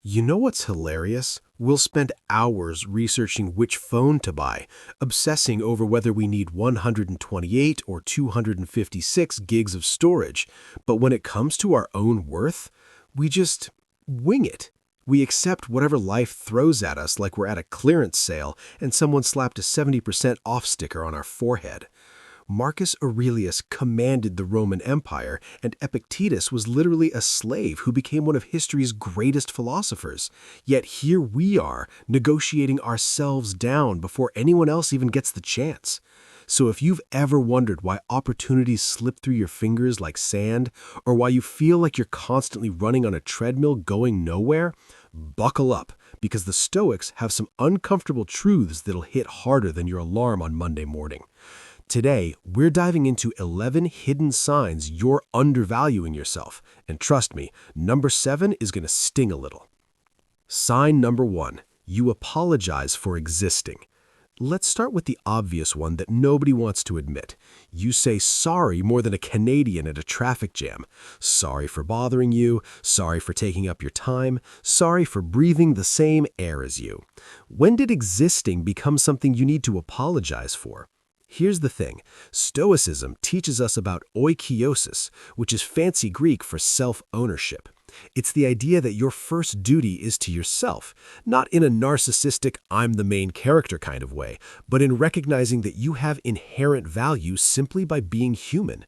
You know what's hilarious? We'll spend hours researching which phone to buy, obsessing over whether we need 128 or 256 gigs of storage. But when it comes to our own worth, we just wing it. We accept whatever life throws at us like we're at a clearance sale and someone slapped a 70% off sticker on our forehead. Marcus Aurelius commanded the Roman Empire, and Epictetus was literally a slave who became one of history's greatest philosophers. Yet here we are, negotiating ourselves down before anyone else even gets the chance. So if you've ever wondered why opportunities slip through your fingers like sand, or why you feel like you're constantly running on a treadmill going nowhere, buckle up, because the Stoics have some uncomfortable truths that'll hit harder than your alarm on Monday morning. Today, we're diving into 11 hidden signs you're undervaluing yourself. And trust me, number 7 is going to sting a little. Sign number 1, you apologize for existing. Let's start with the obvious one that nobody wants to admit. You say sorry more than a Canadian at a traffic jam. Sorry for bothering you, sorry for taking up your time, sorry for breathing the same air as you. When did existing become something you need to apologize for? Here's the thing, Stoicism teaches us about oikiosis, which is fancy Greek for self-ownership. It's the idea that your first duty is to yourself, not in a narcissistic I'm the main character kind of way, but in recognizing that you have inherent value simply by being human.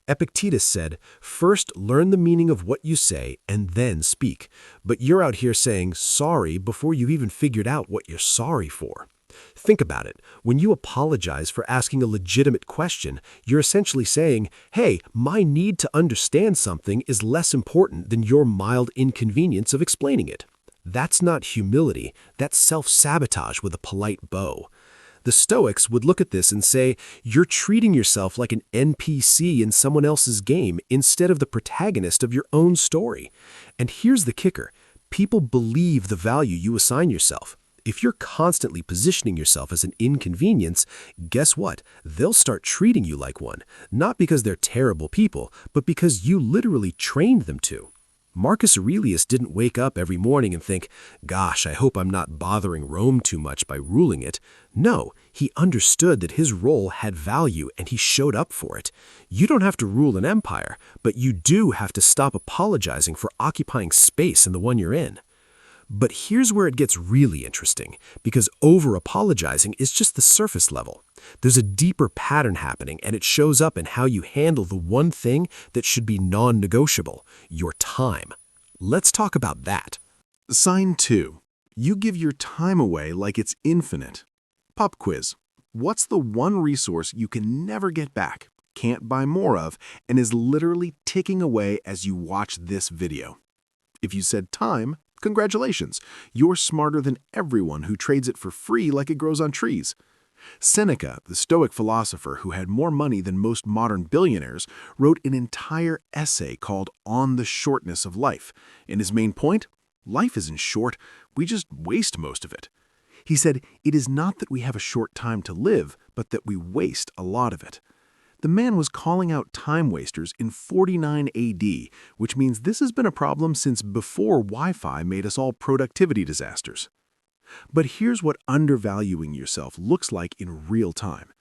Epictetus said, first learn the meaning of what you say and then speak, but you're out here saying sorry before you've even figured out what you're sorry for. Think about it. When you apologize for asking a legitimate question, you're essentially saying, hey, my need to understand something is less important than your mild inconvenience of explaining it. That's not humility. That's self-sabotage with a polite bow. The Stoics would look at this and say, you're treating yourself like an NPC in someone else's game instead of the protagonist of your own story. And here's the kicker. People believe the value you assign yourself. If you're constantly positioning yourself as an inconvenience, guess what? They'll start treating you like one, not because they're terrible people, but because you literally trained them to. Marcus Aurelius didn't wake up every morning and think, gosh, I hope I'm not bothering Rome too much by ruling it. No, he understood that his role had value and he showed up for it. You don't have to rule an empire, but you do have to stop apologizing for occupying space in the one you're in. But here's where it gets really interesting, because over-apologizing is just the surface level. There's a deeper pattern happening, and it shows up in how you handle the one thing that should be non-negotiable, your time. Let's talk about that. Sign 2. You give your time away like it's infinite. Pop quiz. What's the one resource you can never get back, can't buy more of, and is literally ticking away as you watch this video? If you said time, congratulations, you're smarter than everyone who trades it for free like it grows on trees. Seneca, the Stoic philosopher who had more money than most modern billionaires, wrote an entire essay called On the Shortness of Life. And his main point? Life isn't short, we just waste most of it. He said, it is not that we have a short time to live, but that we waste a lot of it. The man was calling out time wasters in 49 AD, which means this has been a problem since before Wi-Fi made us all productivity disasters. But here's what undervaluing yourself looks like in real time.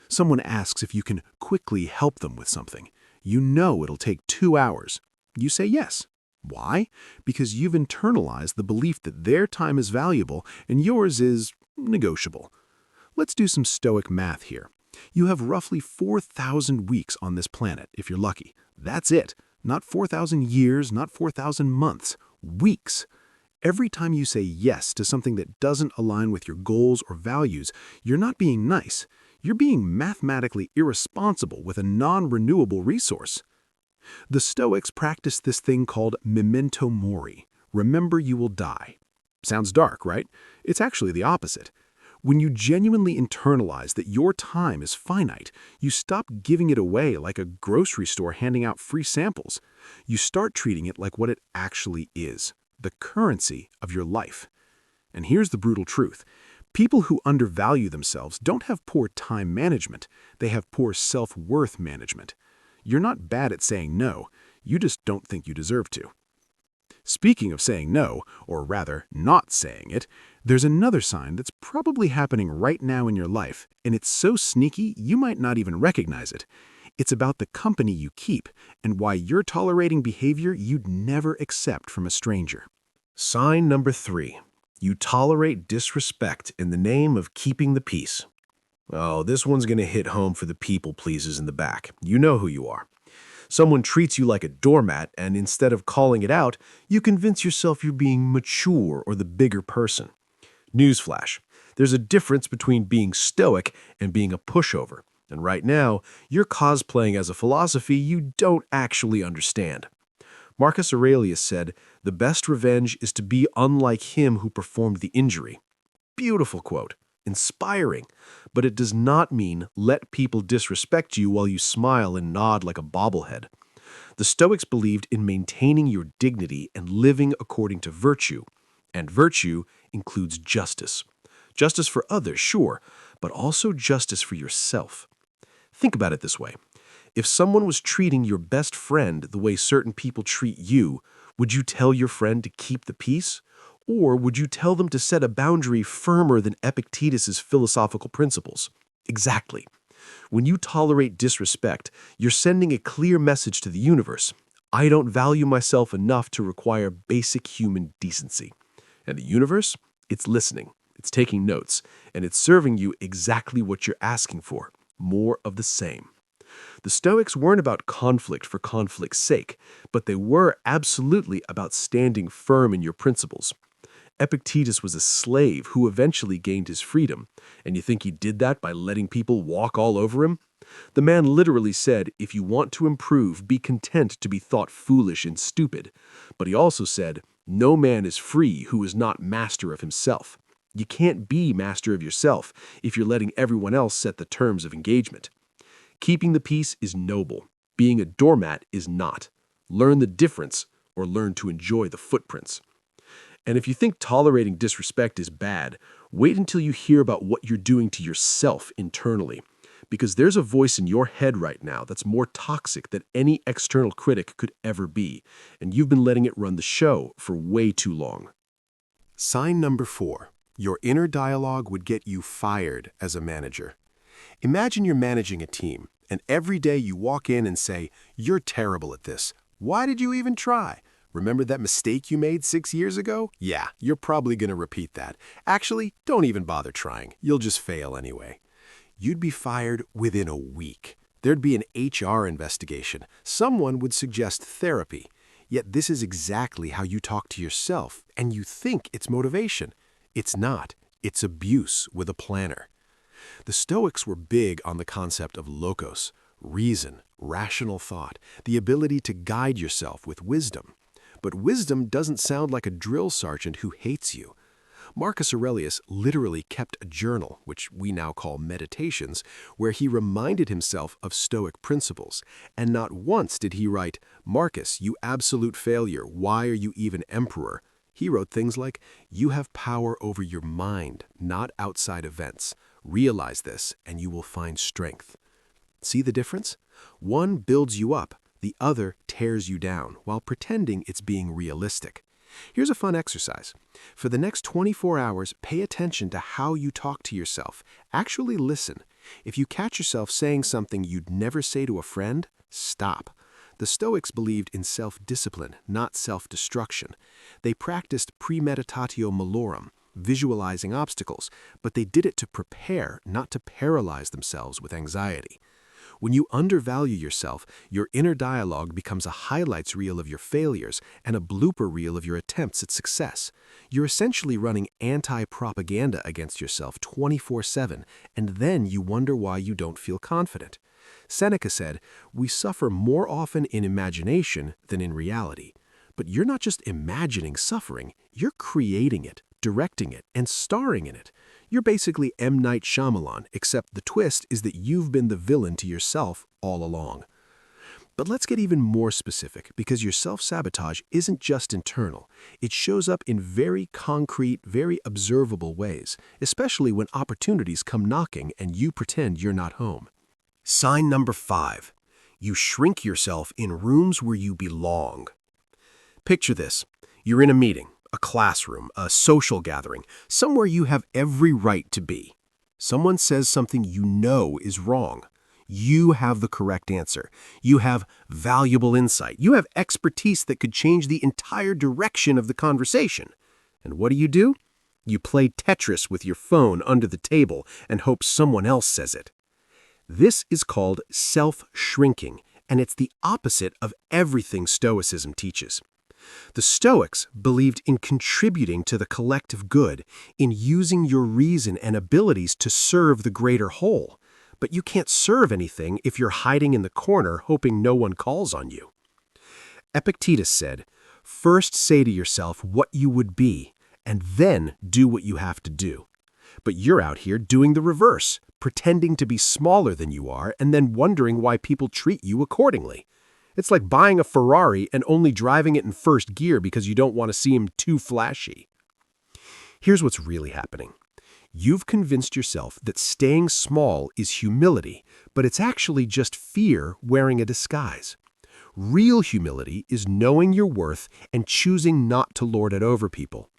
Someone asks if you can quickly help them with something. You know it'll take 2 hours. You say yes. Why? Because you've internalized the belief that their time is valuable and yours is negotiable. Let's do some Stoic math here. You have roughly 4,000 weeks on this planet, if you're lucky. That's it. Not 4,000 years, not 4,000 months. Weeks. Every time you say yes to something that doesn't align with your goals or values, you're not being nice. You're being mathematically irresponsible with a non-renewable resource. The Stoics practice this thing called memento mori. Remember you will die. Sounds dark, right? It's actually the opposite. When you genuinely internalize that your time is finite, you stop giving it away like a grocery store handing out free samples. You start treating it like what it actually is, the currency of your life. And here's the brutal truth. People who undervalue themselves don't have poor time management. They have poor self-worth management. You're not bad at saying no. You just don't think you deserve to. Speaking of saying no, or rather, not saying it, there's another sign that's probably happening right now in your life, and it's so sneaky you might not even recognize it. It's about the company you keep, and why you're tolerating behavior you'd never accept from a stranger. Sign number 3. You tolerate disrespect in the name of keeping the peace. Oh, this one's going to hit home for the people pleasers in the back. You know who you are. Someone treats you like a doormat, and instead of calling it out, you convince yourself you're being mature or the bigger person. Newsflash. There's a difference between being stoic and being a pushover. And right now, you're cosplaying as a philosophy you don't actually understand. Marcus Aurelius said, "The best revenge is to be unlike him who performed the injury." Beautiful quote. Inspiring. But it does not mean let people disrespect you while you smile and nod like a bobblehead. The Stoics believed in maintaining your dignity and living according to virtue. And virtue includes justice. Justice for others, sure, but also justice for yourself. Think about it this way. If someone was treating your best friend the way certain people treat you, would you tell your friend to keep the peace? Or would you tell them to set a boundary firmer than Epictetus's philosophical principles? Exactly. When you tolerate disrespect, you're sending a clear message to the universe. I don't value myself enough to require basic human decency. And the universe? It's listening, it's taking notes, and it's serving you exactly what you're asking for. More of the same. The Stoics weren't about conflict for conflict's sake, but they were absolutely about standing firm in your principles. Epictetus was a slave who eventually gained his freedom, and you think he did that by letting people walk all over him? The man literally said, if you want to improve, be content to be thought foolish and stupid. But he also said, no man is free who is not master of himself. You can't be master of yourself if you're letting everyone else set the terms of engagement. Keeping the peace is noble. Being a doormat is not. Learn the difference, or learn to enjoy the footprints. And if you think tolerating disrespect is bad, wait until you hear about what you're doing to yourself internally. Because there's a voice in your head right now that's more toxic than any external critic could ever be, and you've been letting it run the show for way too long. Sign number 4. Your inner dialogue would get you fired as a manager. Imagine you're managing a team, and every day you walk in and say, "You're terrible at this. Why did you even try? Remember that mistake you made 6 years ago? Yeah, you're probably going to repeat that. Actually, don't even bother trying. You'll just fail anyway." You'd be fired within a week. There'd be an HR investigation. Someone would suggest therapy. Yet this is exactly how you talk to yourself, and you think it's motivation. It's not. It's abuse with a planner. The Stoics were big on the concept of logos, reason, rational thought, the ability to guide yourself with wisdom. But wisdom doesn't sound like a drill sergeant who hates you. Marcus Aurelius literally kept a journal, which we now call meditations, where he reminded himself of Stoic principles. And not once did he write, "Marcus, you absolute failure, why are you even emperor?" He wrote things like, "You have power over your mind, not outside events. Realize this, and you will find strength." See the difference? One builds you up, the other tears you down, while pretending it's being realistic. Here's a fun exercise. For the next 24 hours, pay attention to how you talk to yourself. Actually listen. If you catch yourself saying something you'd never say to a friend, stop. The Stoics believed in self-discipline, not self-destruction. They practiced premeditatio malorum, visualizing obstacles, but they did it to prepare, not to paralyze themselves with anxiety. When you undervalue yourself, your inner dialogue becomes a highlights reel of your failures and a blooper reel of your attempts at success. You're essentially running anti-propaganda against yourself 24/7, and then you wonder why you don't feel confident. Seneca said, "We suffer more often in imagination than in reality." But you're not just imagining suffering, you're creating it, directing it, and starring in it. You're basically M. Night Shyamalan, except the twist is that you've been the villain to yourself all along. But let's get even more specific, because your self-sabotage isn't just internal. It shows up in very concrete, very observable ways, especially when opportunities come knocking and you pretend you're not home. Sign number 5. You shrink yourself in rooms where you belong. Picture this. You're in a meeting, a classroom, a social gathering, somewhere you have every right to be. Someone says something you know is wrong. You have the correct answer. You have valuable insight. You have expertise that could change the entire direction of the conversation. And what do? You play Tetris with your phone under the table and hope someone else says it. This is called self-shrinking, and it's the opposite of everything Stoicism teaches. The Stoics believed in contributing to the collective good, in using your reason and abilities to serve the greater whole. But you can't serve anything if you're hiding in the corner hoping no one calls on you. Epictetus said, "First say to yourself what you would be, and then do what you have to do." But you're out here doing the reverse, pretending to be smaller than you are and then wondering why people treat you accordingly. It's like buying a Ferrari and only driving it in first gear because you don't want to seem too flashy. Here's what's really happening. You've convinced yourself that staying small is humility, but it's actually just fear wearing a disguise. Real humility is knowing your worth and choosing not to lord it over people.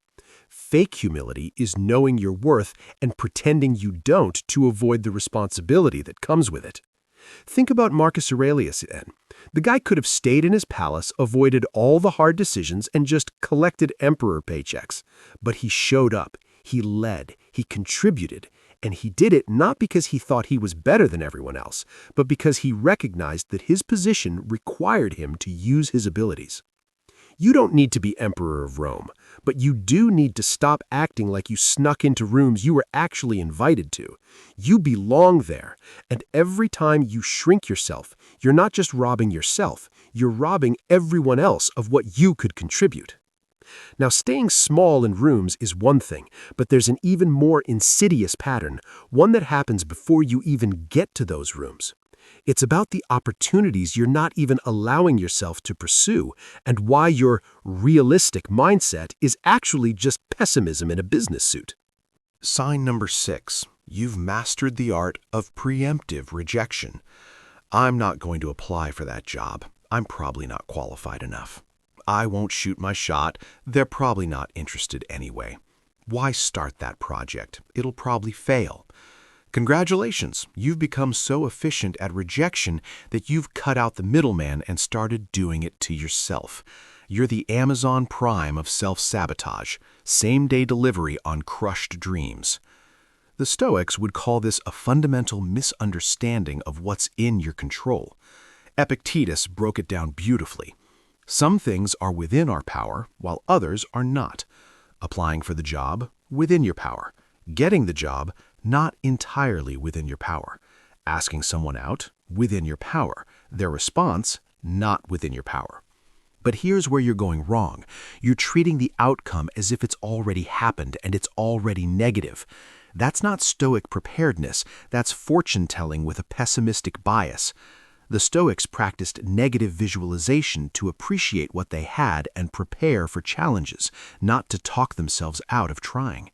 Fake humility is knowing your worth and pretending you don't to avoid the responsibility that comes with it. Think about Marcus Aurelius then. The guy could have stayed in his palace, avoided all the hard decisions, and just collected emperor paychecks. But he showed up, he led, he contributed, and he did it not because he thought he was better than everyone else, but because he recognized that his position required him to use his abilities. You don't need to be emperor of Rome, but you do need to stop acting like you snuck into rooms you were actually invited to. You belong there, and every time you shrink yourself, you're not just robbing yourself, you're robbing everyone else of what you could contribute. Now, staying small in rooms is one thing, but there's an even more insidious pattern, one that happens before you even get to those rooms. It's about the opportunities you're not even allowing yourself to pursue, and why your realistic mindset is actually just pessimism in a business suit. Sign number 6. You've mastered the art of preemptive rejection. I'm not going to apply for that job. I'm probably not qualified enough. I won't shoot my shot. They're probably not interested anyway. Why start that project? It'll probably fail. Congratulations, you've become so efficient at rejection that you've cut out the middleman and started doing it to yourself. You're the Amazon Prime of self-sabotage, same-day delivery on crushed dreams. The Stoics would call this a fundamental misunderstanding of what's in your control. Epictetus broke it down beautifully. Some things are within our power, while others are not. Applying for the job, within your power. Getting the job, not entirely within your power. Asking someone out, within your power. Their response, not within your power. But here's where you're going wrong. You're treating the outcome as if it's already happened and it's already negative. That's not Stoic preparedness. That's fortune-telling with a pessimistic bias. The Stoics practiced negative visualization to appreciate what they had and prepare for challenges, not to talk themselves out of trying.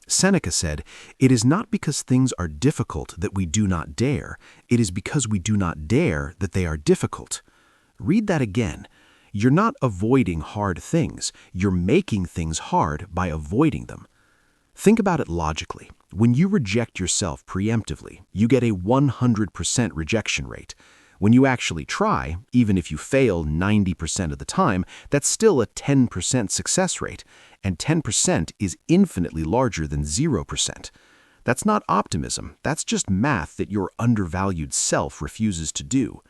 Seneca said, "It is not because things are difficult that we do not dare. It is because we do not dare that they are difficult." Read that again. You're not avoiding hard things. You're making things hard by avoiding them. Think about it logically. When you reject yourself preemptively, you get a 100% rejection rate. When you actually try, even if you fail 90% of the time, that's still a 10% success rate, and 10% is infinitely larger than 0%. That's not optimism, that's just math that your undervalued self refuses to do.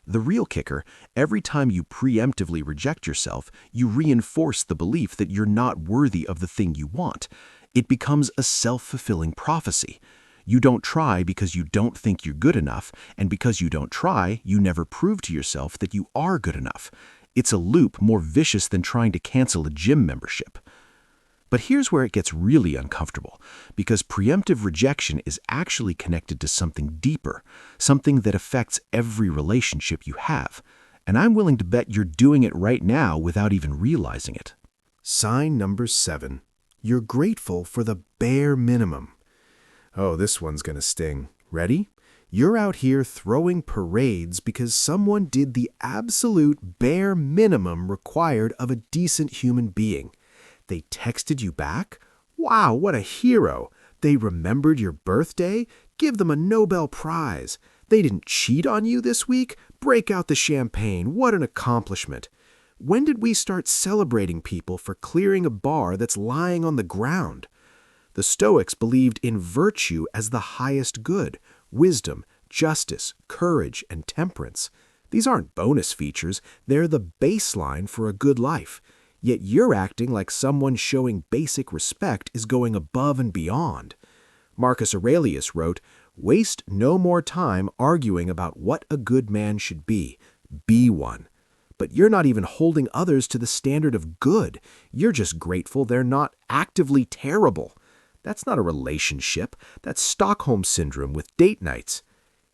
The real kicker, every time you preemptively reject yourself, you reinforce the belief that you're not worthy of the thing you want. It becomes a self-fulfilling prophecy. You don't try because you don't think you're good enough, and because you don't try, you never prove to yourself that you are good enough. It's a loop more vicious than trying to cancel a gym membership. But here's where it gets really uncomfortable, because preemptive rejection is actually connected to something deeper, something that affects every relationship you have. And I'm willing to bet you're doing it right now without even realizing it. Sign number 7. You're grateful for the bare minimum. Oh, this one's going to sting. Ready? You're out here throwing parades because someone did the absolute bare minimum required of a decent human being. They texted you back? Wow, what a hero! They remembered your birthday? Give them a Nobel Prize. They didn't cheat on you this week? Break out the champagne. What an accomplishment. When did we start celebrating people for clearing a bar that's lying on the ground? The Stoics believed in virtue as the highest good, wisdom, justice, courage, and temperance. These aren't bonus features, they're the baseline for a good life. Yet you're acting like someone showing basic respect is going above and beyond. Marcus Aurelius wrote, "Waste no more time arguing about what a good man should be. Be one." But you're not even holding others to the standard of good. You're just grateful they're not actively terrible. That's not a relationship. That's Stockholm Syndrome with date nights.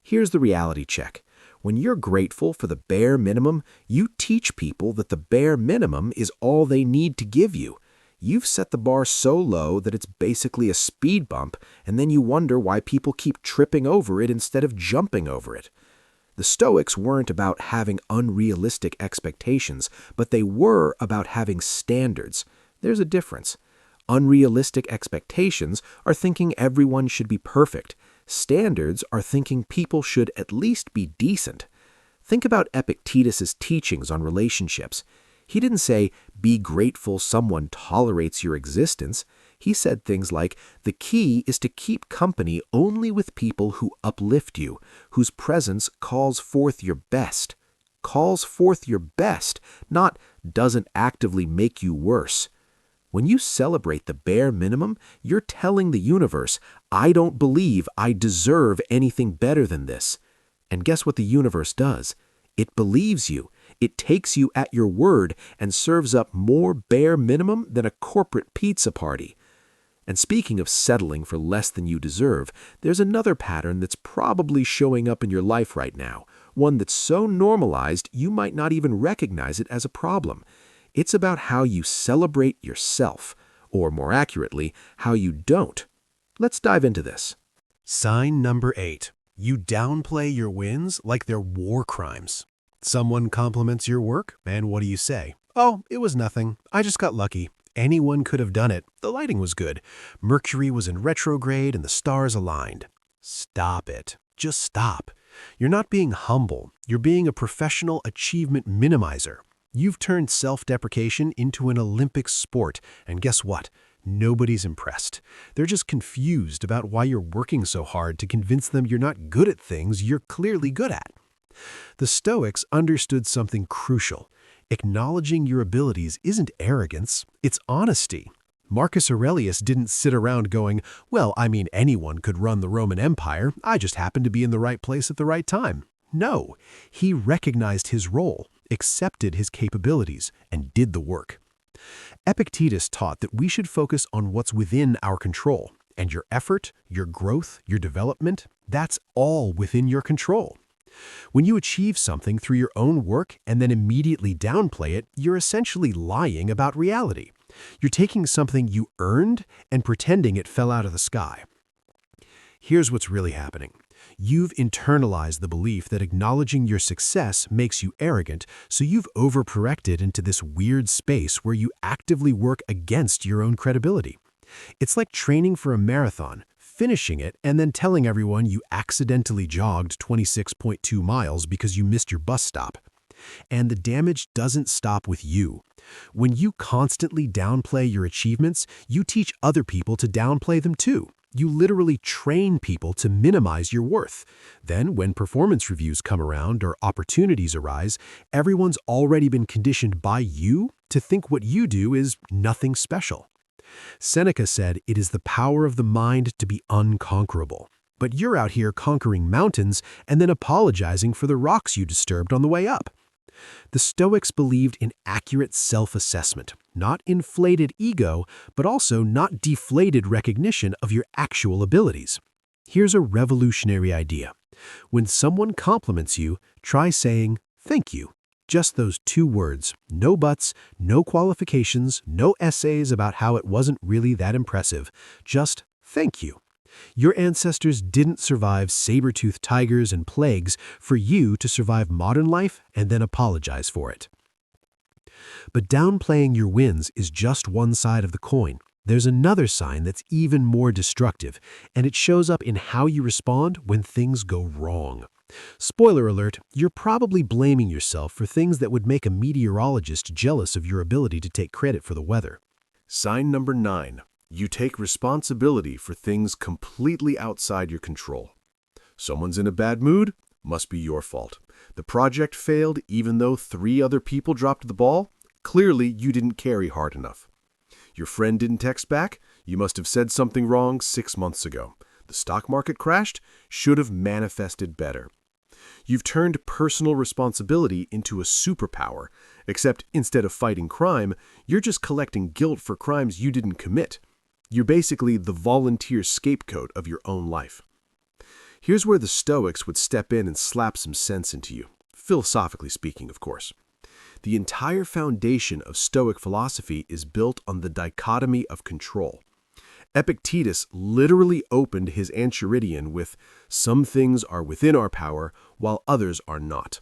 Here's the reality check. When you're grateful for the bare minimum, you teach people that the bare minimum is all they need to give you. You've set the bar so low that it's basically a speed bump, and then you wonder why people keep tripping over it instead of jumping over it. The Stoics weren't about having unrealistic expectations, but they were about having standards. There's a difference. Unrealistic expectations are thinking everyone should be perfect. Standards are thinking people should at least be decent. Think about Epictetus' teachings on relationships. He didn't say, be grateful someone tolerates your existence. He said things like, the key is to keep company only with people who uplift you, whose presence calls forth your best. Calls forth your best, not doesn't actively make you worse. When you celebrate the bare minimum, you're telling the universe, I don't believe I deserve anything better than this. And guess what the universe does? It believes you. It takes you at your word and serves up more bare minimum than a corporate pizza party. And speaking of settling for less than you deserve, there's another pattern that's probably showing up in your life right now, one that's so normalized you might not even recognize it as a problem. It's about how you celebrate yourself, or more accurately, how you don't. Let's dive into this. Sign number 8. You downplay your wins like they're war crimes. Someone compliments your work, and what do you say? Oh, it was nothing. I just got lucky. Anyone could have done it. The lighting was good. Mercury was in retrograde and the stars aligned. Stop it. Just stop. You're not being humble. You're being a professional achievement minimizer. You've turned self-deprecation into an Olympic sport, and guess what? Nobody's impressed. They're just confused about why you're working so hard to convince them you're not good at things you're clearly good at. The Stoics understood something crucial. Acknowledging your abilities isn't arrogance, it's honesty. Marcus Aurelius didn't sit around going, well, I mean, anyone could run the Roman Empire. I just happened to be in the right place at the right time. No, he recognized his role, accepted his capabilities, and did the work. Epictetus taught that we should focus on what's within our control, and your effort, your growth, your development, that's all within your control. When you achieve something through your own work and then immediately downplay it, you're essentially lying about reality. You're taking something you earned and pretending it fell out of the sky. Here's what's really happening. You've internalized the belief that acknowledging your success makes you arrogant, so you've overcorrected into this weird space where you actively work against your own credibility. It's like training for a marathon, finishing it, and then telling everyone you accidentally jogged 26.2 miles because you missed your bus stop. And the damage doesn't stop with you. When you constantly downplay your achievements, you teach other people to downplay them too. You literally train people to minimize your worth. Then, when performance reviews come around or opportunities arise, everyone's already been conditioned by you to think what you do is nothing special. Seneca said, it is the power of the mind to be unconquerable. But you're out here conquering mountains and then apologizing for the rocks you disturbed on the way up. The Stoics believed in accurate self-assessment, not inflated ego, but also not deflated recognition of your actual abilities. Here's a revolutionary idea. When someone compliments you, try saying, thank you. Just those 2 words, no buts, no qualifications, no essays about how it wasn't really that impressive. Just thank you. Your ancestors didn't survive saber-toothed tigers and plagues for you to survive modern life and then apologize for it. But downplaying your wins is just one side of the coin. There's another sign that's even more destructive, and it shows up in how you respond when things go wrong. Spoiler alert, you're probably blaming yourself for things that would make a meteorologist jealous of your ability to take credit for the weather. Sign number 9. You take responsibility for things completely outside your control. Someone's in a bad mood? Must be your fault. The project failed even though 3 other people dropped the ball? Clearly, you didn't carry hard enough. Your friend didn't text back? You must have said something wrong 6 months ago. The stock market crashed? Should have manifested better. You've turned personal responsibility into a superpower, except instead of fighting crime, you're just collecting guilt for crimes you didn't commit. You're basically the volunteer scapegoat of your own life. Here's where the Stoics would step in and slap some sense into you, philosophically speaking, of course. The entire foundation of Stoic philosophy is built on the dichotomy of control. Epictetus literally opened his Enchiridion with, "Some things are within our power, while others are not."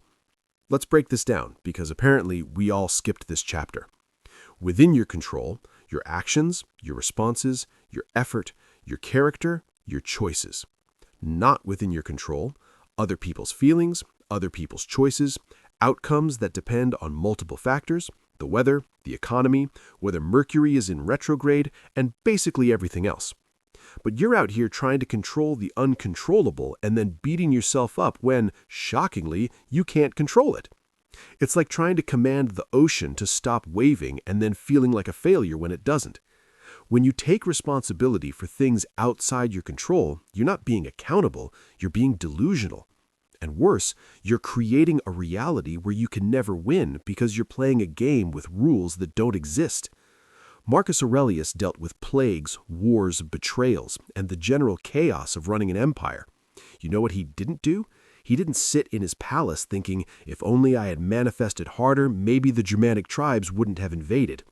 Let's break this down, because apparently we all skipped this chapter. Within your control, your actions, your responses, your effort, your character, your choices. Not within your control, other people's feelings, other people's choices, outcomes that depend on multiple factors, the weather, the economy, whether Mercury is in retrograde, and basically everything else. But you're out here trying to control the uncontrollable and then beating yourself up when, shockingly, you can't control it. It's like trying to command the ocean to stop waving and then feeling like a failure when it doesn't. When you take responsibility for things outside your control, you're not being accountable, you're being delusional. And worse, you're creating a reality where you can never win because you're playing a game with rules that don't exist. Marcus Aurelius dealt with plagues, wars, betrayals, and the general chaos of running an empire. You know what he didn't do? He didn't sit in his palace thinking, if only I had manifested harder, maybe the Germanic tribes wouldn't have invaded.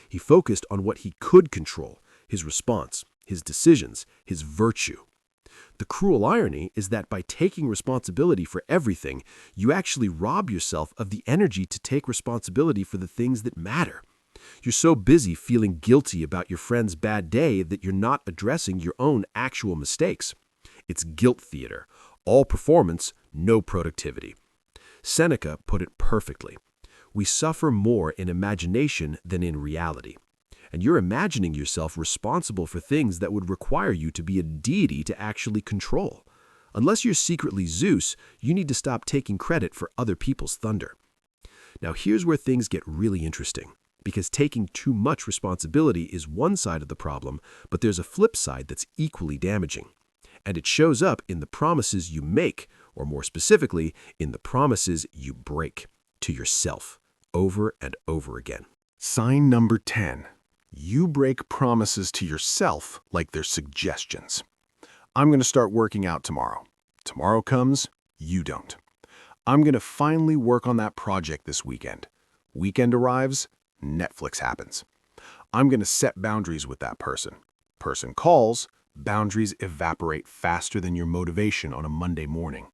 He focused on what he could control, his response, his decisions, his virtue. The cruel irony is that by taking responsibility for everything, you actually rob yourself of the energy to take responsibility for the things that matter. You're so busy feeling guilty about your friend's bad day that you're not addressing your own actual mistakes. It's guilt theater. All performance, no productivity. Seneca put it perfectly. We suffer more in imagination than in reality. And you're imagining yourself responsible for things that would require you to be a deity to actually control. Unless you're secretly Zeus, you need to stop taking credit for other people's thunder. Now here's where things get really interesting, because taking too much responsibility is one side of the problem, but there's a flip side that's equally damaging. And it shows up in the promises you make, or more specifically, in the promises you break to yourself over and over again. Sign number 10. You break promises to yourself like they're suggestions. I'm going to start working out tomorrow. Tomorrow comes, you don't. I'm going to finally work on that project this weekend. Weekend arrives, Netflix happens. I'm going to set boundaries with that person. Person calls, boundaries evaporate faster than your motivation on a Monday morning.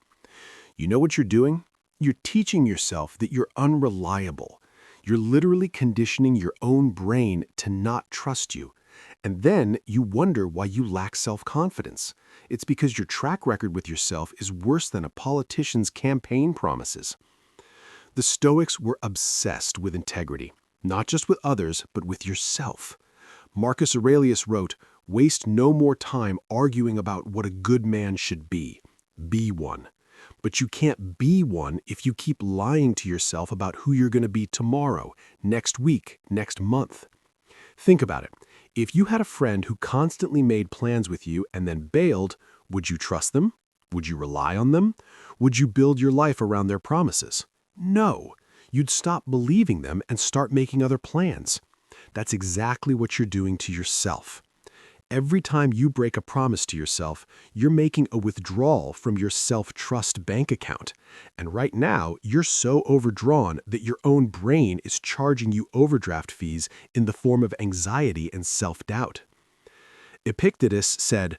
You know what you're doing? You're teaching yourself that you're unreliable. You're literally conditioning your own brain to not trust you. And then you wonder why you lack self-confidence. It's because your track record with yourself is worse than a politician's campaign promises. The Stoics were obsessed with integrity, not just with others, but with yourself. Marcus Aurelius wrote, "Waste no more time arguing about what a good man should be. Be one." But you can't be one if you keep lying to yourself about who you're going to be tomorrow, next week, next month. Think about it. If you had a friend who constantly made plans with you and then bailed, would you trust them? Would you rely on them? Would you build your life around their promises? No. You'd stop believing them and start making other plans. That's exactly what you're doing to yourself. Every time you break a promise to yourself, you're making a withdrawal from your self-trust bank account. And right now, you're so overdrawn that your own brain is charging you overdraft fees in the form of anxiety and self-doubt. Epictetus said,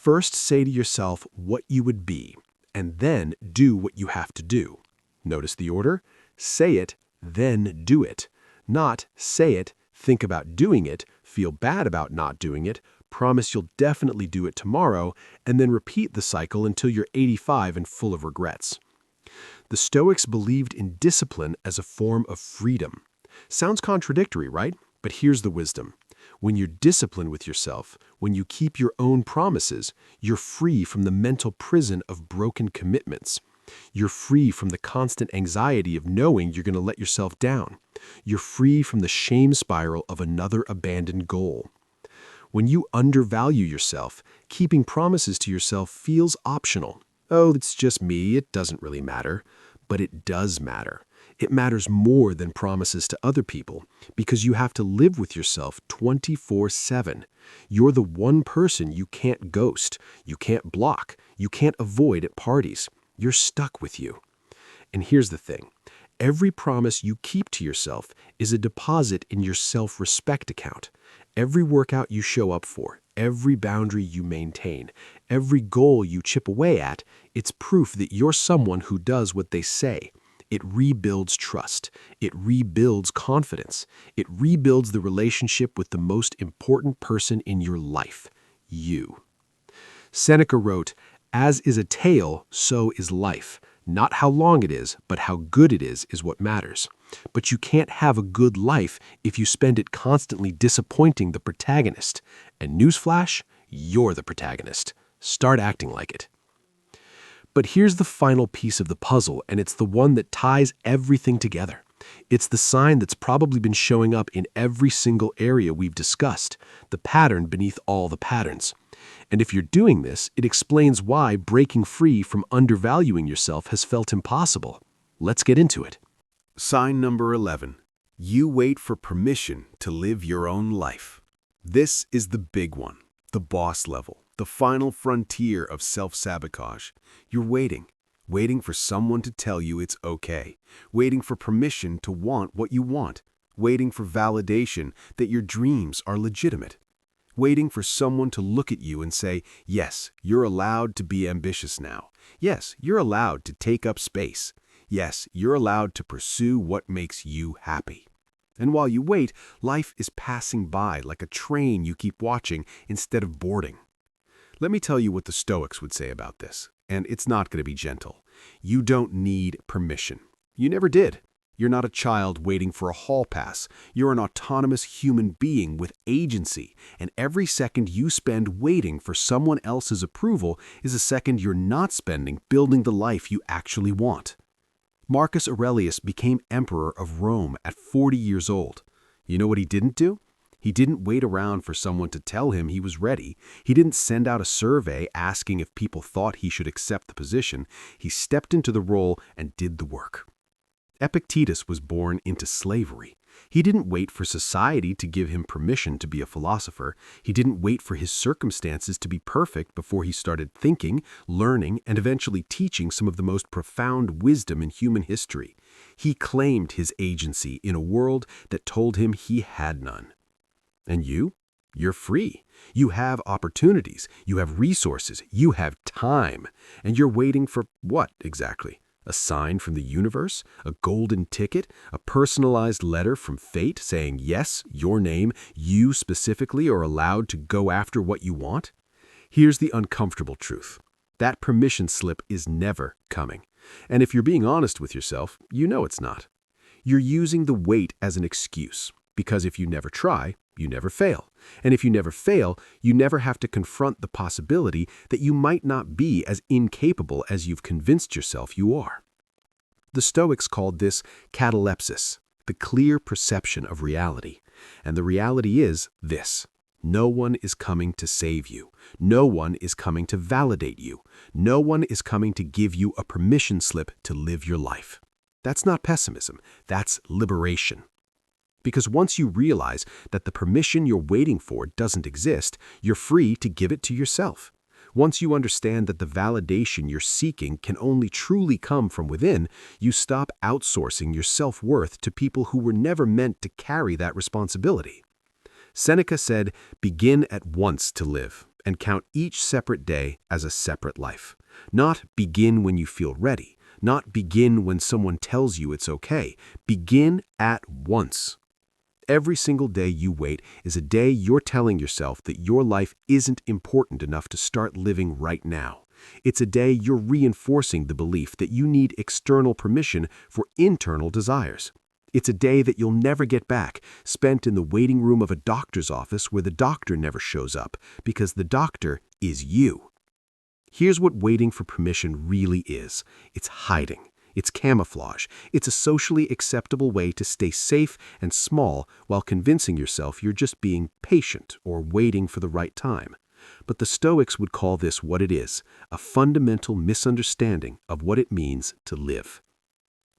First say to yourself what you would be, and then do what you have to do. Notice the order? Say it, then do it. Not say it, think about doing it, feel bad about not doing it, promise you'll definitely do it tomorrow, and then repeat the cycle until you're 85 and full of regrets. The Stoics believed in discipline as a form of freedom. Sounds contradictory, right? But here's the wisdom. When you're disciplined with yourself, when you keep your own promises, you're free from the mental prison of broken commitments. You're free from the constant anxiety of knowing you're going to let yourself down. You're free from the shame spiral of another abandoned goal. When you undervalue yourself, keeping promises to yourself feels optional. Oh, it's just me, it doesn't really matter. But it does matter. It matters more than promises to other people because you have to live with yourself 24/7. You're the one person you can't ghost, you can't block, you can't avoid at parties. You're stuck with you. And here's the thing. Every promise you keep to yourself is a deposit in your self-respect account. Every workout you show up for, every boundary you maintain, every goal you chip away at, it's proof that you're someone who does what they say. It rebuilds trust. It rebuilds confidence. It rebuilds the relationship with the most important person in your life, you. Seneca wrote, "As is a tale, so is life. Not how long it is, but how good it is what matters. But you can't have a good life if you spend it constantly disappointing the protagonist. And newsflash, you're the protagonist. Start acting like it." But here's the final piece of the puzzle, and it's the one that ties everything together. It's the sign that's probably been showing up in every single area we've discussed, the pattern beneath all the patterns. And if you're doing this, it explains why breaking free from undervaluing yourself has felt impossible. Let's get into it. Sign number 11. You wait for permission to live your own life. This is the big one, the boss level, the final frontier of self-sabotage. You're waiting for someone to tell you it's okay, waiting for permission to want what you want, waiting for validation that your dreams are legitimate, waiting for someone to look at you and say, yes, you're allowed to be ambitious now. Yes, you're allowed to take up space. Yes, you're allowed to pursue what makes you happy. And while you wait, life is passing by like a train you keep watching instead of boarding. Let me tell you what the Stoics would say about this, and it's not going to be gentle. You don't need permission. You never did. You're not a child waiting for a hall pass. You're an autonomous human being with agency, and every second you spend waiting for someone else's approval is a second you're not spending building the life you actually want. Marcus Aurelius became emperor of Rome at 40 years old. You know what he didn't do? He didn't wait around for someone to tell him he was ready. He didn't send out a survey asking if people thought he should accept the position. He stepped into the role and did the work. Epictetus was born into slavery. He didn't wait for society to give him permission to be a philosopher. He didn't wait for his circumstances to be perfect before he started thinking, learning, and eventually teaching some of the most profound wisdom in human history. He claimed his agency in a world that told him he had none. And you're free. You have opportunities, you have resources, you have time, and you're waiting for what exactly? A sign from the universe? A golden ticket? A personalized letter from fate saying, yes, your name, you specifically are allowed to go after what you want? Here's the uncomfortable truth. That permission slip is never coming. And if you're being honest with yourself, you know it's not. You're using the wait as an excuse, because if you never try, you never fail. And if you never fail, you never have to confront the possibility that you might not be as incapable as you've convinced yourself you are. The Stoics called this catalepsis, the clear perception of reality. And the reality is this: no one is coming to save you. No one is coming to validate you. No one is coming to give you a permission slip to live your life. That's not pessimism, that's liberation. Because once you realize that the permission you're waiting for doesn't exist, you're free to give it to yourself. Once you understand that the validation you're seeking can only truly come from within, you stop outsourcing your self-worth to people who were never meant to carry that responsibility. Seneca said, "Begin at once to live, and count each separate day as a separate life. Not begin when you feel ready, not begin when someone tells you it's okay. Begin at once. Every single day you wait is a day you're telling yourself that your life isn't important enough to start living right now. It's a day you're reinforcing the belief that you need external permission for internal desires. It's a day that you'll never get back, spent in the waiting room of a doctor's office where the doctor never shows up, because the doctor is you. Here's what waiting for permission really is. It's hiding. It's camouflage. It's a socially acceptable way to stay safe and small while convincing yourself you're just being patient or waiting for the right time. But the Stoics would call this what it is, a fundamental misunderstanding of what it means to live.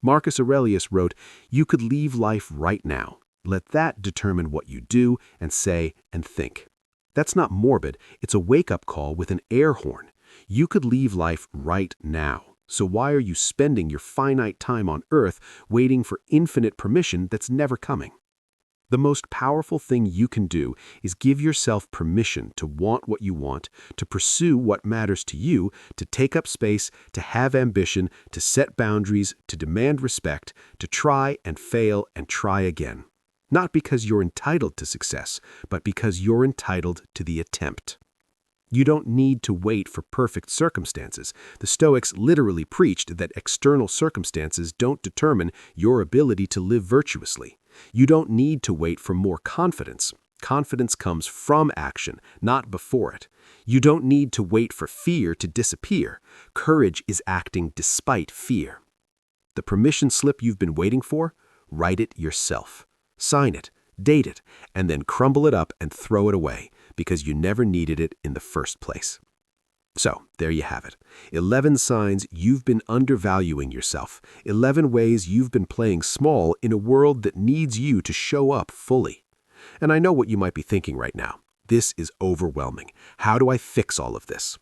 Marcus Aurelius wrote, "You could leave life right now. Let that determine what you do and say and think." That's not morbid. It's a wake-up call with an air horn. You could leave life right now. So why are you spending your finite time on earth waiting for infinite permission that's never coming? The most powerful thing you can do is give yourself permission to want what you want, to pursue what matters to you, to take up space, to have ambition, to set boundaries, to demand respect, to try and fail and try again. Not because you're entitled to success, but because you're entitled to the attempt. You don't need to wait for perfect circumstances. The Stoics literally preached that external circumstances don't determine your ability to live virtuously. You don't need to wait for more confidence. Confidence comes from action, not before it. You don't need to wait for fear to disappear. Courage is acting despite fear. The permission slip you've been waiting for? Write it yourself. Sign it, date it, and then crumble it up and throw it away, because you never needed it in the first place. So, there you have it. 11 signs you've been undervaluing yourself. 11 ways you've been playing small in a world that needs you to show up fully. And I know what you might be thinking right now. This is overwhelming. How do I fix all of this?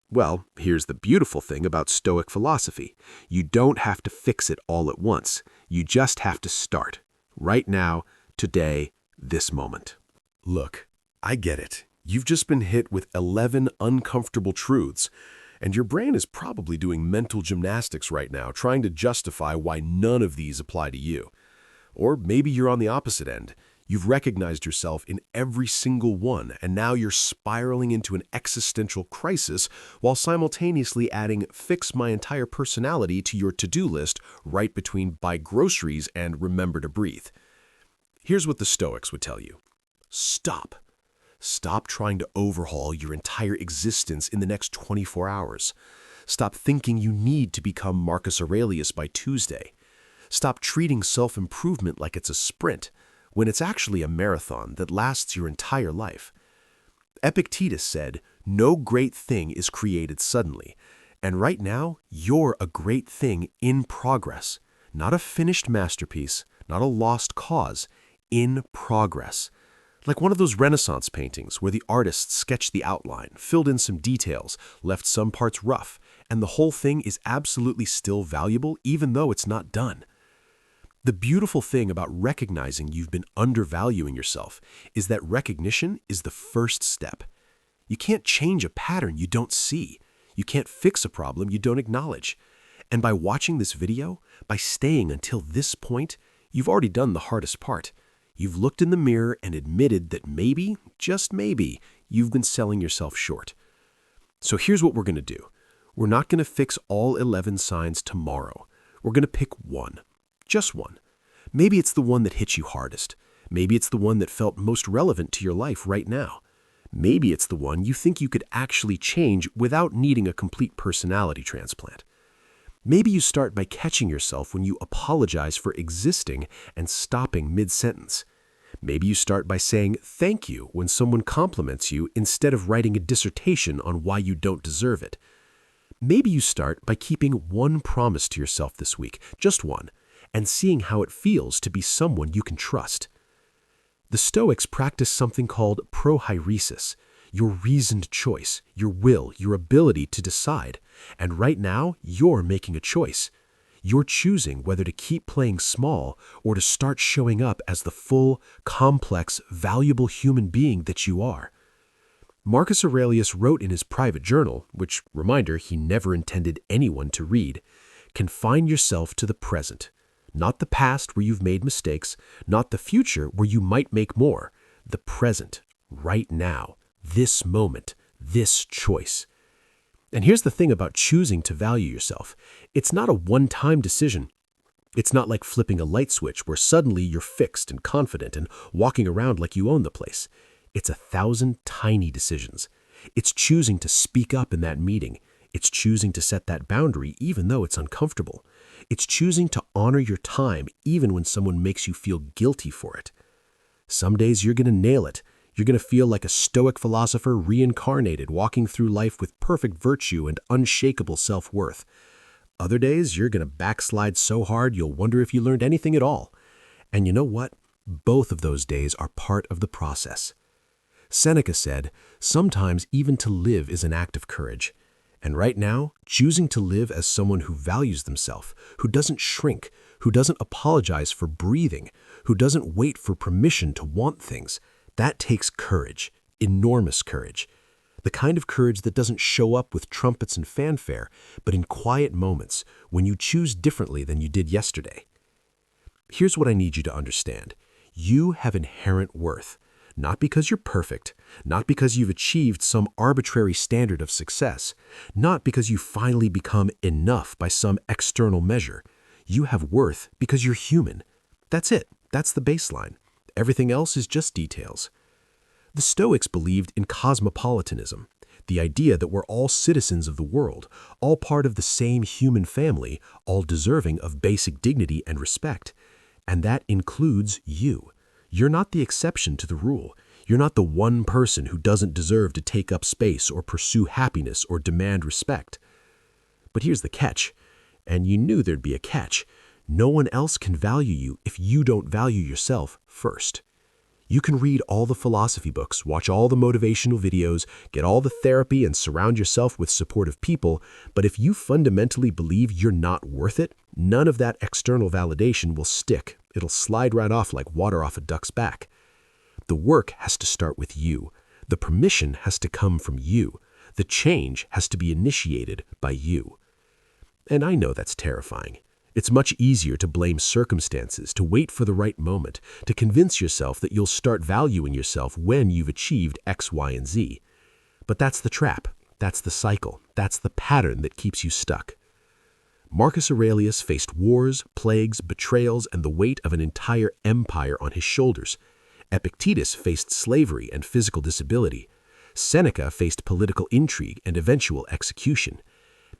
Well, here's the beautiful thing about Stoic philosophy. You don't have to fix it all at once. You just have to start. Right now, today, this moment. Look, I get it. You've just been hit with 11 uncomfortable truths, and your brain is probably doing mental gymnastics right now, trying to justify why none of these apply to you. Or maybe you're on the opposite end. You've recognized yourself in every single one, and now you're spiraling into an existential crisis while simultaneously adding "fix my entire personality" to your to-do list right between "buy groceries" and "remember to breathe." Here's what the Stoics would tell you. Stop. Stop trying to overhaul your entire existence in the next 24 hours. Stop thinking you need to become Marcus Aurelius by Tuesday. Stop treating self-improvement like it's a sprint, when it's actually a marathon that lasts your entire life. Epictetus said, "No great thing is created suddenly," and right now, you're a great thing in progress. Not a finished masterpiece, not a lost cause, in progress. Like one of those Renaissance paintings where the artist sketched the outline, filled in some details, left some parts rough, and the whole thing is absolutely still valuable even though it's not done. The beautiful thing about recognizing you've been undervaluing yourself is that recognition is the first step. You can't change a pattern you don't see. You can't fix a problem you don't acknowledge. And by watching this video, by staying until this point, you've already done the hardest part. You've looked in the mirror and admitted that maybe, just maybe, you've been selling yourself short. So here's what we're going to do. We're not going to fix all 11 signs tomorrow. We're going to pick one. Just one. Maybe it's the one that hits you hardest. Maybe it's the one that felt most relevant to your life right now. Maybe it's the one you think you could actually change without needing a complete personality transplant. Maybe you start by catching yourself when you apologize for existing and stopping mid-sentence. Maybe you start by saying thank you when someone compliments you instead of writing a dissertation on why you don't deserve it. Maybe you start by keeping one promise to yourself this week, just one, and seeing how it feels to be someone you can trust. The Stoics practice something called prohairesis, your reasoned choice, your will, your ability to decide. And right now, you're making a choice. You're choosing whether to keep playing small or to start showing up as the full, complex, valuable human being that you are. Marcus Aurelius wrote in his private journal, which, reminder, he never intended anyone to read, confine yourself to the present. Not the past where you've made mistakes, not the future where you might make more. The present, right now, this moment, this choice. And here's the thing about choosing to value yourself. It's not a one-time decision. It's not like flipping a light switch where suddenly you're fixed and confident and walking around like you own the place. It's 1,000 tiny decisions. It's choosing to speak up in that meeting. It's choosing to set that boundary even though it's uncomfortable. It's choosing to honor your time even when someone makes you feel guilty for it. Some days you're going to nail it. You're going to feel like a Stoic philosopher reincarnated, walking through life with perfect virtue and unshakable self-worth. Other days you're going to backslide so hard you'll wonder if you learned anything at all. And you know what? Both of those days are part of the process. Seneca said, sometimes even to live is an act of courage. And right now, choosing to live as someone who values themselves, who doesn't shrink, who doesn't apologize for breathing, who doesn't wait for permission to want things, that takes courage, enormous courage. The kind of courage that doesn't show up with trumpets and fanfare, but in quiet moments when you choose differently than you did yesterday. Here's what I need you to understand. You have inherent worth. Not because you're perfect, not because you've achieved some arbitrary standard of success, not because you finally become enough by some external measure. You have worth because you're human. That's it. That's the baseline. Everything else is just details. The Stoics believed in cosmopolitanism, the idea that we're all citizens of the world, all part of the same human family, all deserving of basic dignity and respect. And that includes you. You're not the exception to the rule. You're not the one person who doesn't deserve to take up space or pursue happiness or demand respect. But here's the catch, and you knew there'd be a catch. No one else can value you if you don't value yourself first. You can read all the philosophy books, watch all the motivational videos, get all the therapy, and surround yourself with supportive people, but if you fundamentally believe you're not worth it, none of that external validation will stick. It'll slide right off like water off a duck's back. The work has to start with you. The permission has to come from you. The change has to be initiated by you. And I know that's terrifying. It's much easier to blame circumstances, to wait for the right moment, to convince yourself that you'll start valuing yourself when you've achieved X, Y, and Z. But that's the trap. That's the cycle. That's the pattern that keeps you stuck. Marcus Aurelius faced wars, plagues, betrayals, and the weight of an entire empire on his shoulders. Epictetus faced slavery and physical disability. Seneca faced political intrigue and eventual execution.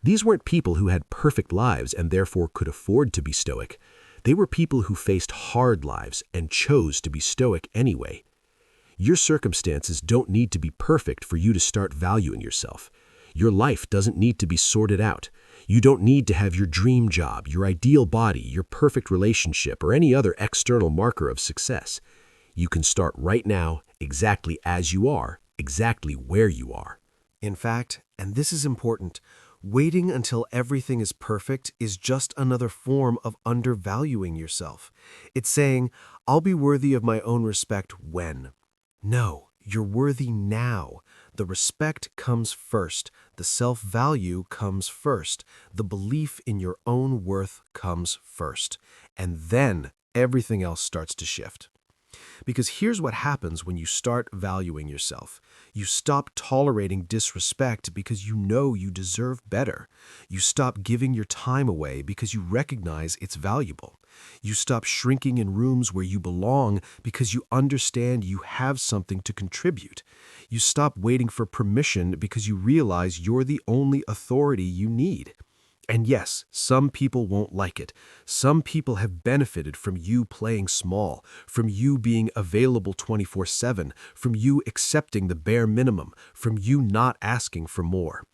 These weren't people who had perfect lives and therefore could afford to be stoic. They were people who faced hard lives and chose to be stoic anyway. Your circumstances don't need to be perfect for you to start valuing yourself. Your life doesn't need to be sorted out. You don't need to have your dream job, your ideal body, your perfect relationship, or any other external marker of success. You can start right now, exactly as you are, exactly where you are. In fact, and this is important, waiting until everything is perfect is just another form of undervaluing yourself. It's saying, I'll be worthy of my own respect when. No, you're worthy now. The respect comes first. The self-value comes first. The belief in your own worth comes first. And then everything else starts to shift. Because here's what happens when you start valuing yourself. You stop tolerating disrespect because you know you deserve better. You stop giving your time away because you recognize it's valuable. You stop shrinking in rooms where you belong because you understand you have something to contribute. You stop waiting for permission because you realize you're the only authority you need. And yes, some people won't like it. Some people have benefited from you playing small, from you being available 24/7, from you accepting the bare minimum, from you not asking for more.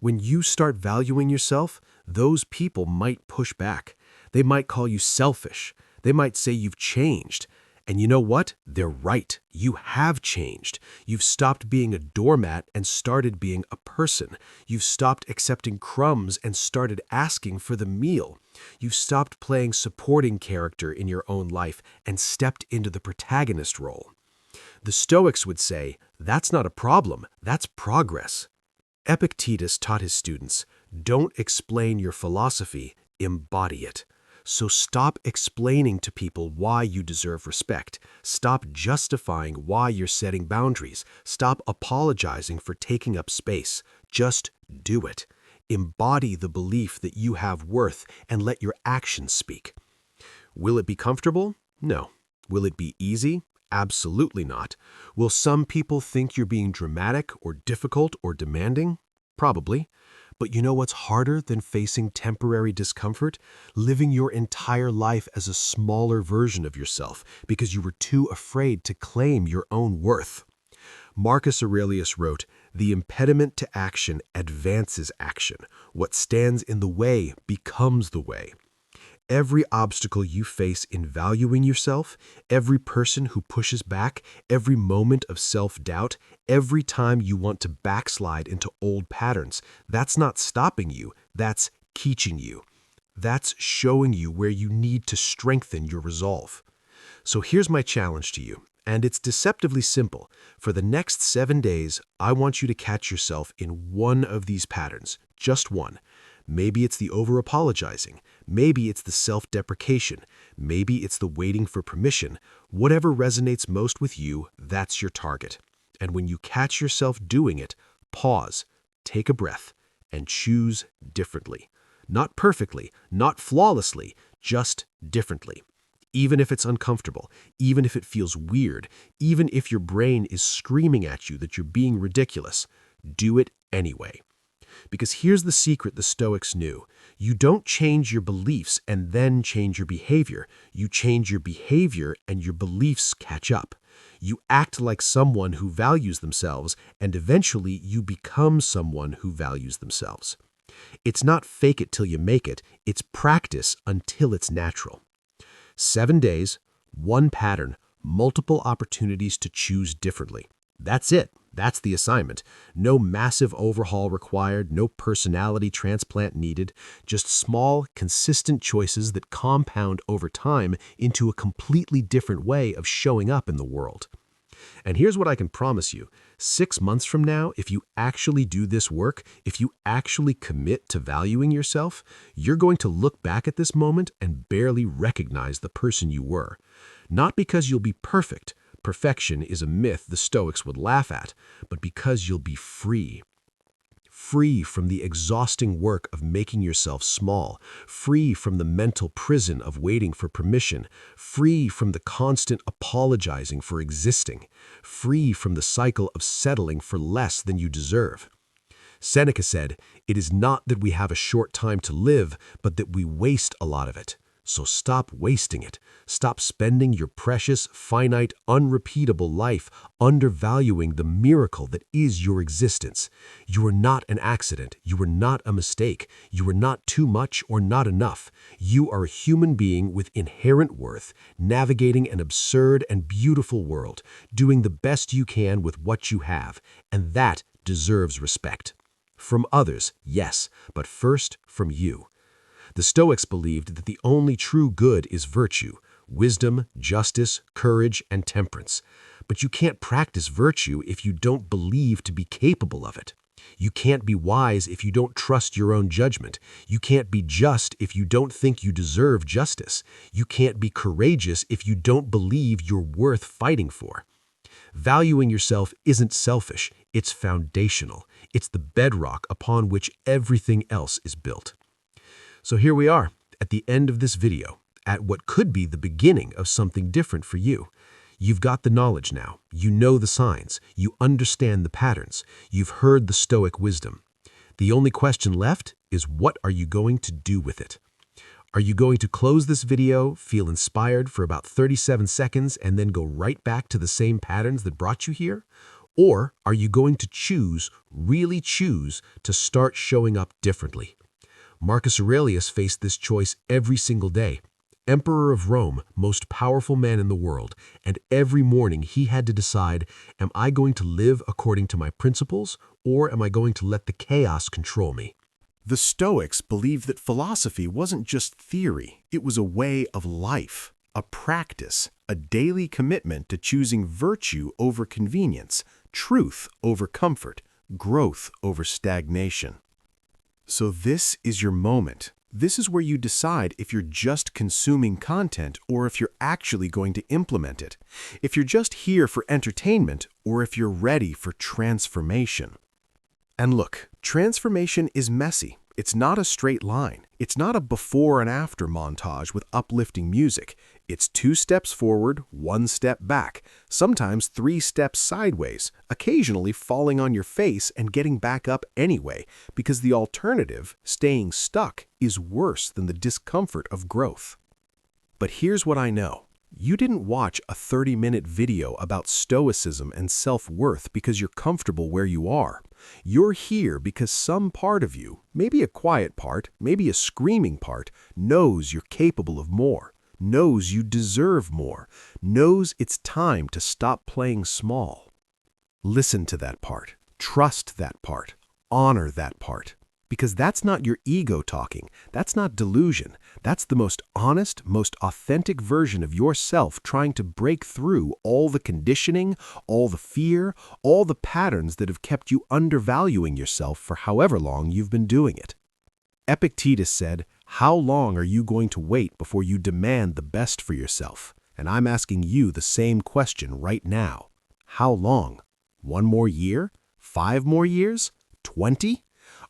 When you start valuing yourself, those people might push back. They might call you selfish. They might say you've changed. And you know what? They're right. You have changed. You've stopped being a doormat and started being a person. You've stopped accepting crumbs and started asking for the meal. You've stopped playing supporting character in your own life and stepped into the protagonist role. The Stoics would say, that's not a problem, that's progress. Epictetus taught his students, don't explain your philosophy, embody it. So stop explaining to people why you deserve respect. Stop justifying why you're setting boundaries. Stop apologizing for taking up space. Just do it. Embody the belief that you have worth and let your actions speak. Will it be comfortable? No. Will it be easy? Absolutely not. Will some people think you're being dramatic or difficult or demanding? Probably. But you know what's harder than facing temporary discomfort? Living your entire life as a smaller version of yourself because you were too afraid to claim your own worth. Marcus Aurelius wrote, "The impediment to action advances action. What stands in the way becomes the way." Every obstacle you face in valuing yourself, every person who pushes back, every moment of self-doubt, every time you want to backslide into old patterns, that's not stopping you, that's teaching you. That's showing you where you need to strengthen your resolve. So here's my challenge to you, and it's deceptively simple. For the next 7 days, I want you to catch yourself in one of these patterns, just one. Maybe it's the over-apologizing. Maybe it's the self-deprecation. Maybe it's the waiting for permission. Whatever resonates most with you, that's your target. And when you catch yourself doing it, pause, take a breath, and choose differently. Not perfectly, not flawlessly, just differently. Even if it's uncomfortable, even if it feels weird, even if your brain is screaming at you that you're being ridiculous, do it anyway. Because here's the secret the Stoics knew. You don't change your beliefs and then change your behavior. You change your behavior and your beliefs catch up. You act like someone who values themselves, and eventually you become someone who values themselves. It's not fake it till you make it. It's practice until it's natural. 7 days, one pattern, multiple opportunities to choose differently. That's it. That's the assignment. No massive overhaul required, no personality transplant needed, just small, consistent choices that compound over time into a completely different way of showing up in the world. And here's what I can promise you. 6 months from now, if you actually do this work, if you actually commit to valuing yourself, you're going to look back at this moment and barely recognize the person you were. Not because you'll be perfect. Perfection is a myth the Stoics would laugh at, but because you'll be free. Free from the exhausting work of making yourself small, free from the mental prison of waiting for permission, free from the constant apologizing for existing, free from the cycle of settling for less than you deserve. Seneca said, "It is not that we have a short time to live, but that we waste a lot of it. So stop wasting it. Stop spending your precious, finite, unrepeatable life undervaluing the miracle that is your existence. You are not an accident. You are not a mistake. You are not too much or not enough. You are a human being with inherent worth, navigating an absurd and beautiful world, doing the best you can with what you have, and that deserves respect. From others, yes, but first from you." The Stoics believed that the only true good is virtue, wisdom, justice, courage, and temperance. But you can't practice virtue if you don't believe to be capable of it. You can't be wise if you don't trust your own judgment. You can't be just if you don't think you deserve justice. You can't be courageous if you don't believe you're worth fighting for. Valuing yourself isn't selfish, it's foundational. It's the bedrock upon which everything else is built. So here we are, at the end of this video, at what could be the beginning of something different for you. You've got the knowledge now. You know the signs. You understand the patterns. You've heard the Stoic wisdom. The only question left is, what are you going to do with it? Are you going to close this video, feel inspired for about 37 seconds, and then go right back to the same patterns that brought you here? Or are you going to choose, really choose, to start showing up differently? Marcus Aurelius faced this choice every single day. Emperor of Rome, most powerful man in the world, and every morning he had to decide, am I going to live according to my principles, or am I going to let the chaos control me? The Stoics believed that philosophy wasn't just theory, it was a way of life, a practice, a daily commitment to choosing virtue over convenience, truth over comfort, growth over stagnation. So this is your moment. This is where you decide if you're just consuming content or if you're actually going to implement it. If you're just here for entertainment or if you're ready for transformation. And look, transformation is messy. It's not a straight line. It's not a before and after montage with uplifting music. It's 2 steps forward, 1 step back, sometimes 3 steps sideways, occasionally falling on your face and getting back up anyway, because the alternative, staying stuck, is worse than the discomfort of growth. But here's what I know. You didn't watch a 30-minute video about Stoicism and self-worth because you're comfortable where you are. You're here because some part of you, maybe a quiet part, maybe a screaming part, knows you're capable of more, knows you deserve more, knows it's time to stop playing small. Listen to that part. Trust that part. Honor that part. Because that's not your ego talking. That's not delusion. That's the most honest, most authentic version of yourself trying to break through all the conditioning, all the fear, all the patterns that have kept you undervaluing yourself for however long you've been doing it. Epictetus said, "How long are you going to wait before you demand the best for yourself?" And I'm asking you the same question right now. How long? 1 more year? 5 more years? 20?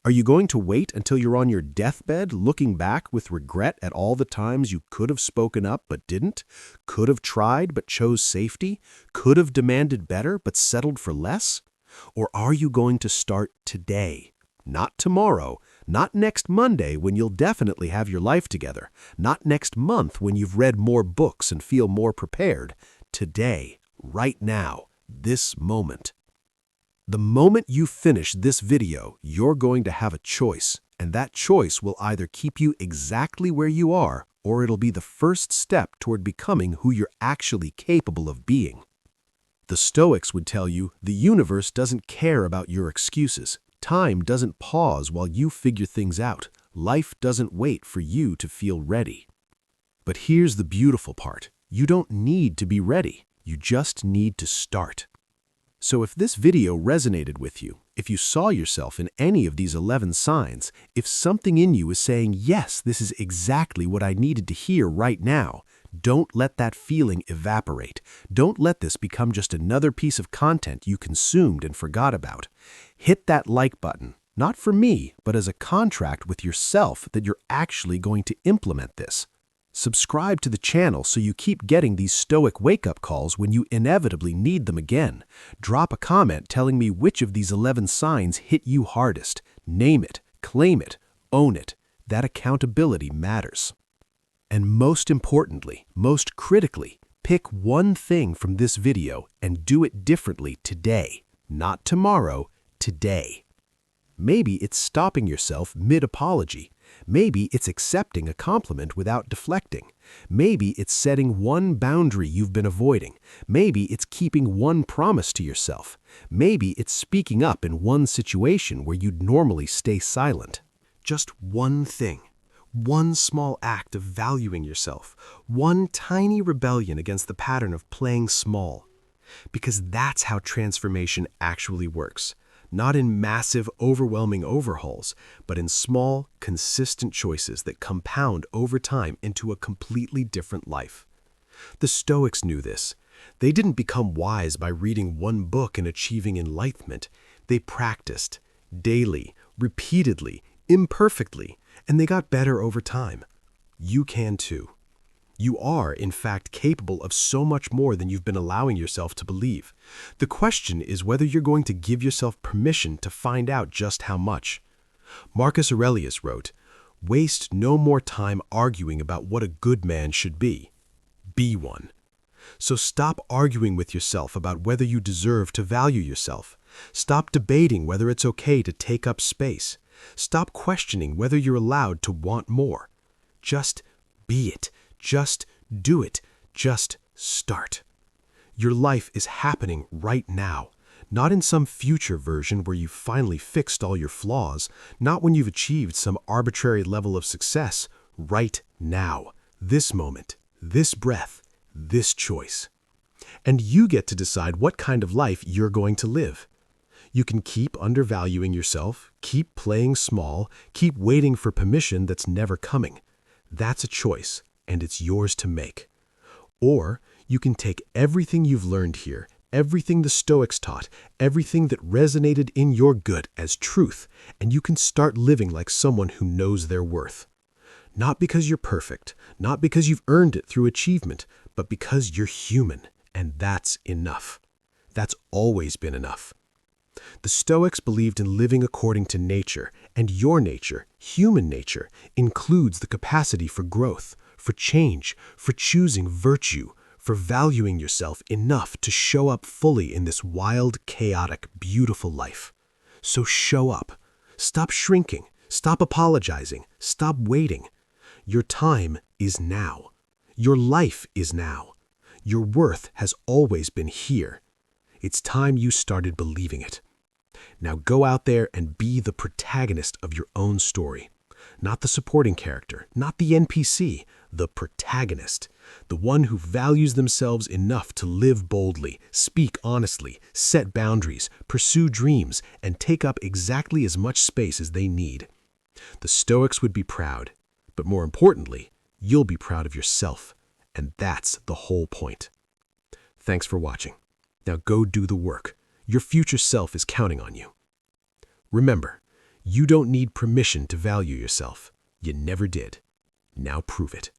Are you going to wait until you're on your deathbed looking back with regret at all the times you could have spoken up but didn't, could have tried but chose safety, could have demanded better but settled for less? Or are you going to start today? Not tomorrow, not next Monday when you'll definitely have your life together, not next month when you've read more books and feel more prepared. Today, right now, this moment. The moment you finish this video, you're going to have a choice, and that choice will either keep you exactly where you are, or it'll be the first step toward becoming who you're actually capable of being. The Stoics would tell you the universe doesn't care about your excuses. Time doesn't pause while you figure things out. Life doesn't wait for you to feel ready. But here's the beautiful part. You don't need to be ready. You just need to start. So if this video resonated with you, if you saw yourself in any of these 11 signs, if something in you is saying, yes, this is exactly what I needed to hear right now, don't let that feeling evaporate. Don't let this become just another piece of content you consumed and forgot about. Hit that like button, not for me, but as a contract with yourself that you're actually going to implement this. Subscribe to the channel so you keep getting these Stoic wake-up calls when you inevitably need them again. Drop a comment telling me which of these 11 signs hit you hardest. Name it, claim it, own it. That accountability matters. And most importantly, most critically, pick one thing from this video and do it differently today. Not tomorrow, today. Maybe it's stopping yourself mid-apology. Maybe it's accepting a compliment without deflecting. Maybe it's setting one boundary you've been avoiding. Maybe it's keeping one promise to yourself. Maybe it's speaking up in one situation where you'd normally stay silent. Just one thing. One small act of valuing yourself. One tiny rebellion against the pattern of playing small. Because that's how transformation actually works. Not in massive, overwhelming overhauls, but in small, consistent choices that compound over time into a completely different life. The Stoics knew this. They didn't become wise by reading one book and achieving enlightenment. They practiced, daily, repeatedly, imperfectly, and they got better over time. You can too. You are, in fact, capable of so much more than you've been allowing yourself to believe. The question is whether you're going to give yourself permission to find out just how much. Marcus Aurelius wrote, "Waste no more time arguing about what a good man should be. Be one." So stop arguing with yourself about whether you deserve to value yourself. Stop debating whether it's okay to take up space. Stop questioning whether you're allowed to want more. Just be it. Just do it. Just start. Your life is happening right now, not in some future version where you've finally fixed all your flaws, not when you've achieved some arbitrary level of success. Right now, this moment, this breath, this choice. And you get to decide what kind of life you're going to live. You can keep undervaluing yourself, keep playing small, keep waiting for permission that's never coming. That's a choice, and it's yours to make. Or you can take everything you've learned here, everything the Stoics taught, everything that resonated in your gut as truth, and you can start living like someone who knows their worth. Not because you're perfect, not because you've earned it through achievement, but because you're human, and that's enough. That's always been enough. The Stoics believed in living according to nature, and your nature, human nature, includes the capacity for growth, for change, for choosing virtue, for valuing yourself enough to show up fully in this wild, chaotic, beautiful life. So show up. Stop shrinking. Stop apologizing. Stop waiting. Your time is now. Your life is now. Your worth has always been here. It's time you started believing it. Now go out there and be the protagonist of your own story. Not the supporting character, not the NPC, the protagonist. The one who values themselves enough to live boldly, speak honestly, set boundaries, pursue dreams, and take up exactly as much space as they need. The Stoics would be proud, but more importantly, you'll be proud of yourself, and that's the whole point. Thanks for watching. Now go do the work. Your future self is counting on you. Remember, you don't need permission to value yourself. You never did. Now prove it.